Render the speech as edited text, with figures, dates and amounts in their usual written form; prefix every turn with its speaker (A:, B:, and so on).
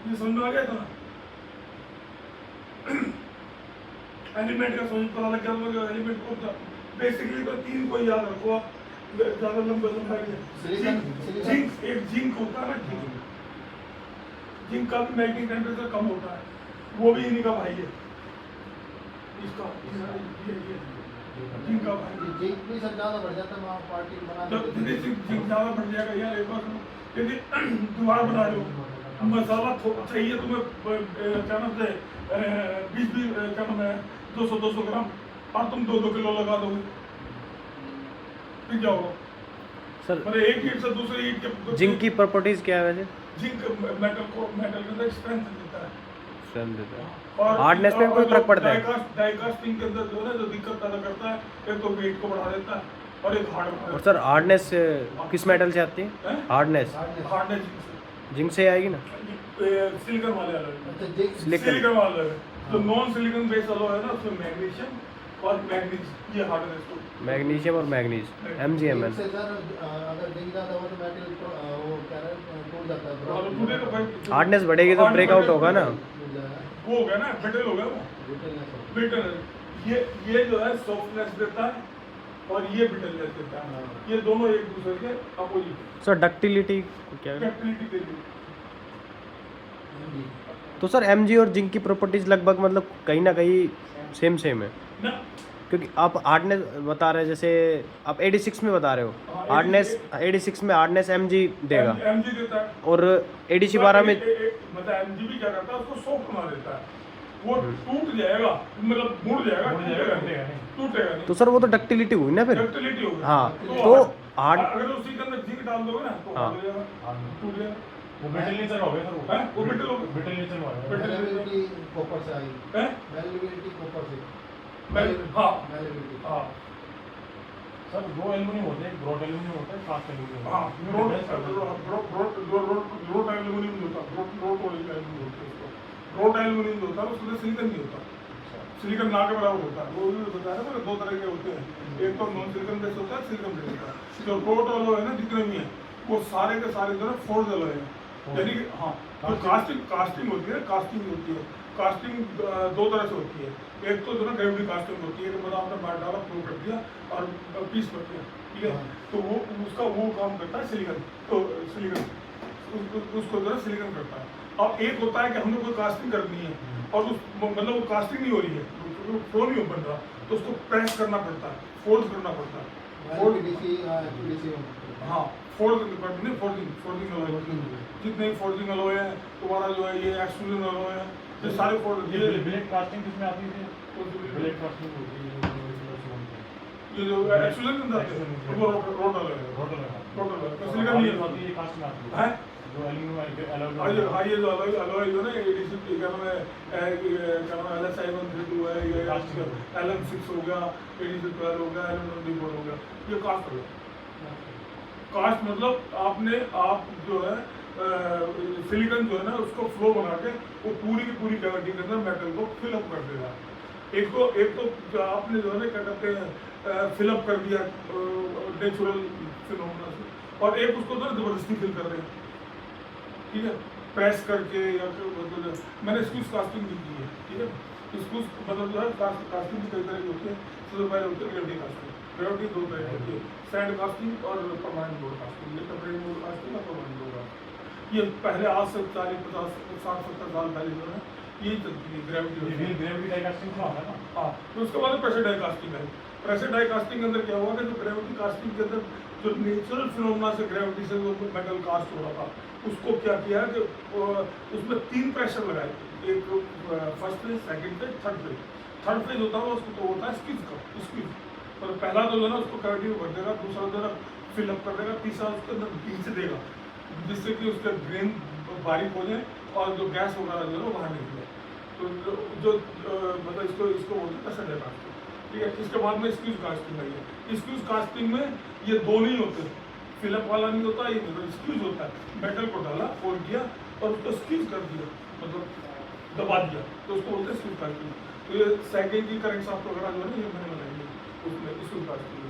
A: ये समझ में आ गया था ना। एलिमेंट का समझ पता लग गया एलिमेंट कौन सा। बेसिकली तो तीन को याद रखो आप, ज्यादा लंबा जिंक, एक जिंक होता है ना, जिंक का भी मेल्टिंग टेम्परेचर कम होता है, वो भी इन्हीं का भाई है इसका, जिंक का भाई।
B: जिंक भी सब ज्यादा बढ़ जाता है वहाँ पार्टी बना
A: जब जिंक ज्यादा बढ़ जाएगा यार, एक बार यदि दोबारा बना रहे हो मसाला चाहिए तुम्हें क्या नाम से 20 क्या नाम है 200 ग्राम, और तुम 2 किलो लगा दोगे, फिर क्या होगा
C: सर?
A: मतलब एक ईंट से दूसरी ईंट के
C: जिंक की प्रॉपर्टीज क्या है वैसे?
A: जिंक मेटल के अंदर स्ट्रेंथ देता है,
C: स्ट्रेंथ देता है,
A: और
C: हार्डनेस में कोई फर्क पड़ता है?
A: डाइकास्टिंग के अंदर जो है ना, जो दिक्कत पैदा करता है, एक तो वेट को बढ़ा देता है और एक हार्ड।
C: और सर हार्डनेस किस मेटल से आती है? हार्डनेस
A: हार्डनेस
C: जिंक से आएगी ना?
A: सिलिकॉन वाले अलग है, सिलिकॉन वाले अलग है। जो नॉन सिलिकॉन बेस्ड अलॉय है ना, उसमें मैग्नीशियम और मैग्नीज, ये हार्डनेस को,
C: मैग्नीशियम और मैग्नीज MgMn।
B: सर अगर जिंक ज्यादा हो तो मेटल वो क्या है टूट जाता है,
C: हार्डनेस बढ़ेगी तो ब्रेकआउट होगा ना?
A: वो हो गया ना, ब्रिटल हो गया वो, ब्रिटल। ये जो है सॉफ्टनेस देता है और ये ब्रिटलनेस देता है, ये दोनों एक दूसरे के अपोजिट।
C: सर डक्टिलिटी क्या है?
A: डक्टिलिटी के लिए
C: तो सर Mg और जिंक की प्रॉपर्टीज लगभग मतलब कहीं ना कहीं सेम है
A: ना,
C: क्योंकि आप हार्डनेस बता रहे हैं, जैसे आप 86 में बता रहे हो, हार्डनेस 86 में हार्डनेस Mg देगा,
A: Mg देता है,
C: और ADC 12 में
A: मतलब Mg भी क्या करता है, उसको सॉफ्ट बना देता है, वो टूट जाएगा, मतलब मुड़ जाएगा, टूटेगा नहीं।
C: तो सर वो तो डक्टिलिटी हुई ना फिर?
A: डक्टिलिटी हो गई।
C: हाँ, तो हार्ड
A: अगर उसी के अंदर जिंक डाल दोगे ना तो
C: हाँ।
A: टूट जाएगा,
D: वो ब्रिटल नेचर हो गया सर,
A: वो ब्रिटल हो गया,
D: ब्रिटल नेचर हो गया।
B: मैलेबिलिटी कॉपर से आई,
A: है
B: मैलेबिलिटी कॉपर से,
A: हाँ
B: मैलेबिलिटी
A: हाँ
D: सर दो एल्यूमिनियम होते हैं, ब्रॉड एल्यूमिनियम होता है, फास्ट एल्यूमिनियम
A: हाँ,
D: होता है।
A: ब्रॉड एल्यूमिनियम होता है, ब्रॉड एल्यूमिनियम होता है, उसमें सिलिकॉन नहीं होता, सिलिकॉन ना के बराबर होता है। वो भी बताया ना, दो तरह के होते हैं, एक तो नॉन सिलिकॉन बेस्ड होता है, सिलिकॉन बेस्ड होता है। जो ब्रॉड एलो है ना, जितने भी हैं वो सारे के सारे जो है फोर्ज एलो है, यानी कि हाँ, जो कास्टिंग होती है, कास्टिंग दो तरह से होती है। एक तो जो ना ग्रेविटी कास्टिंग होती है, कि मतलब आपने बाहर डाला, फ्लो कर दिया और पीस कर दिया, ठीक है, तो वो उसका वो काम करता है सिलिकॉन, तो सिलिकॉन उसको जो है सिलिकॉन करता है। अब एक होता है कि हमने कोई कास्टिंग करनी है और उस मतलब वो कास्टिंग नहीं हो रही है, फ्लो नहीं बन रहा, तो उसको प्रेस करना पड़ता है, फोल्ड करना पड़ता है, हाँ फोल्ड करनी, फोल्डिंग अलॉय, जितने फोल्डिंग अलॉय है तुम्हारा जो है, ये एक्सट्रूजन अलॉय है, ये सारे फोल्ड, ये
D: ब्लेड कास्टिंग किसमें आती है? ब्लेड कास्टिंग होती है
A: ये जो एक्सट्रूजन के अंदर वो रोड अलॉय है, सिलिकॉन नहीं है,
D: ये कास्टिंग आती है
A: हैं
D: जो एल्यूमिनियम
A: हाँ ये जो अलॉय जो ना ADC क्या नाम है, LSI-132 है, ये LM6 हो गया, ADC 12 हो गया, LM24 हो गया, ये कास्ट हो गया। कास्ट मतलब आप जो है सिलिकॉन जो है ना, उसको फ्लो बना के वो पूरी की पूरी कैविटी के अंदर मेटल को फिलअप कर देगा। एक तो जो आपने जो है ना क्या कहते हैं फिलअप कर दिया नेचुरल फिनोमेना से, और एक उसको जो है जबरदस्ती फिल कर रहे हैं, ठीक है, प्रेस करके या मतलब मैंने स्क्यूज कास्टिंग भी की है, ठीक है। स्क्यूज मतलब जो है कास्टिंग भी कई तरह की होती है। सबसे पहले होती है ग्रेविटी कास्टिंग, ग्रेविटी दो तरह की होती है, सैंड कास्टिंग और परमानेंट बोर्ड कास्टिंग, ये टेम्परेरी बोर्ड कास्टिंग और परमानेंट बोर्ड कास्टिंग। ये पहले आज से 40, 50, 60, 70 साल पहले जो है यही चलती है, ग्रेविटी
D: डाई कास्टिंग का होता है ना।
A: हाँ, तो उसके बाद प्रेशर डाई कास्टिंग है। प्रेशर डाई कास्टिंग के अंदर क्या हुआ कि जो ग्रेविटी कास्टिंग के अंदर जो नेचुरल फिनोमेना से ग्रेविटी से जो मेटल कास्ट हो रहा था, उसको क्या किया कि उसमें 3 प्रेशर लगाए, एक first phase, second phase, third phase. Third phase होता है उसको तो होता है स्क्वीज का, स्क्वीज पर पहला तो जो है ना उसको कैविटी में भर देगा, दूसरा जो है फिलअप कर देगा, तीसरा उसके अंदर खींच देगा, जिससे कि उसका ग्रेन बारीक हो जाए और जो गैस वगैरह जो है ना बाहर निकले। तो जो मतलब इसको बोलते हैं प्रेशर डाई कास्टिंग, ठीक है। इसके बाद में स्क्यूज कास्टिंग आई है। स्क्यूज कास्टिंग में ये दो नहीं होते, फिलअप वाला नहीं होता, ये मतलब स्क्यूज होता है, मेटल को डाला, फोल्ड किया और उसको स्क्यूज कर दिया, मतलब दबा दिया, तो उसको बोलते हैं स्क्यूज कास्टिंग। तो ये सेकेंड की करेंट साफ्ट वगैरह जो है ना, ये मैंने बनाई है, उसमें स्क्यूज कास्टिंग